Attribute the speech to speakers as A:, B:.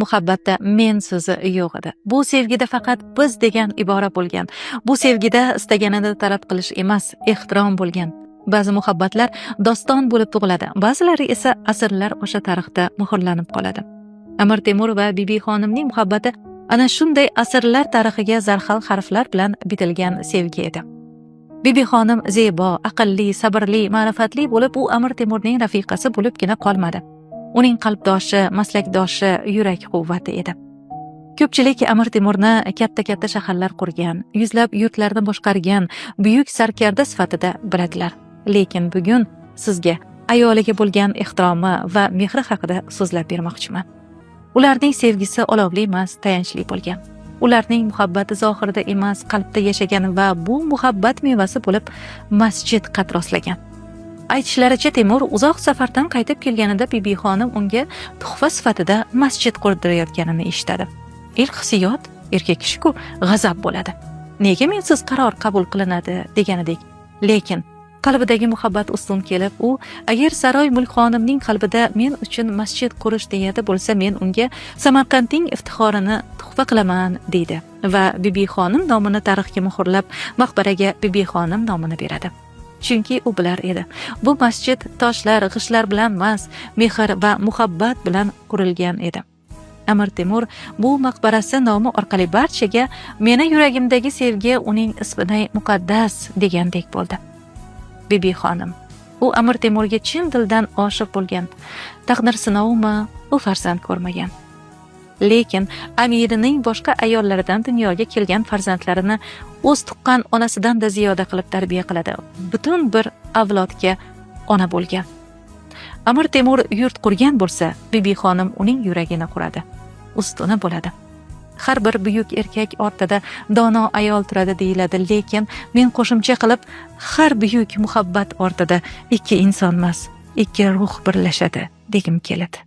A: muhabbatda men so'zi yo'q edi. Bu sevgida faqat biz degan ibora bo'lgan. Bu sevgida istaganini talab qilish emas, ehtirom bo'lgan. Ba'zi muhabbatlar doston bo'lib tug'iladi, ba'zilari esa asrlar o'sha tarixda muhrlanib qoladi. Amir Temur va Bibi Xonimning muhabbati ana shunday asrlar tarixiga zarhal harflar bilan bitilgan sevgi edi. Bibi Xonim zebo, aqlli, sabrli, ma'rifatli bo'lib, u Amir Temurning rafiqasi bo'libgina qolmadi. Uning qalbdoshi, maslakdoshi, yurak quvvati edi. Ko'pchilik Amir Temurni katta-katta shaharlar qurgan, yuzlab yurtlarni boshqargan buyuk sarkarda sifatida biladilar. Lekin bugun sizga ayoliga bo'lgan ehtiromi va mehri haqida so'zlab bermoqchiman. Ularning sevgisi olovli emas, tayanchli bo'lgan. Ularning muhabbati zohirda emas, qalbda yashagan va bu muhabbat mevasi bo'lib masjid qad rostlagan. Aytishlaricha Temur uzoq safardan qaytib kelganida Bibi Xonim unga tuhfa sifatida masjid qurdirayotganini eshitadi. Ilk hissiyot erkak kishi-ku g'azab bo'ladi. Nega mensiz qaror qabul qilinadi deganidek. Lekin qalbidagi muhabbat ustun kelib, u agar Saroy Mulk Xonimning qalbida men uchun masjid qurish niyati bo'lsa, men unga Samarqandning iftixorini tuhfa qilaman deydi va Bibi Xonim nomini tarixga muhrlab, maqbaraga Bibi Xonim nomini beradi. Chunki u bilar edi, bu masjid toshlar, g'ishlar bilan emas, mehr va muhabbat bilan qurilgan edi. Amir Temur bu maqbarasi nomi orqali barchaga meni yuragimdagi sevgi uning ismini muqaddas degandek bo'ldi. Bibi Xonim, u Amir Temurga chin dildan oshiq bo'lgan. Taqdir sinovimi, u farzand ko'rmagan. Lekin amirining boshqa ayollaridan dunyoga kelgan farzandlarini o'z tuqqan onasidan da ziyoda qilib tarbiya qiladi. Butun bir avlodga ona bo'lgan. Amir Temur yurt qurgan bo'lsa, Bibi Xonim uning yuragini quradi, ustuni bo'ladi. Har bir buyuk erkak ortida dono ayol turadi deyiladi, lekin men qo'shimcha qilib, har buyuk muhabbat ortida ikki inson emas, ikki ruh birlashadi degim keladi.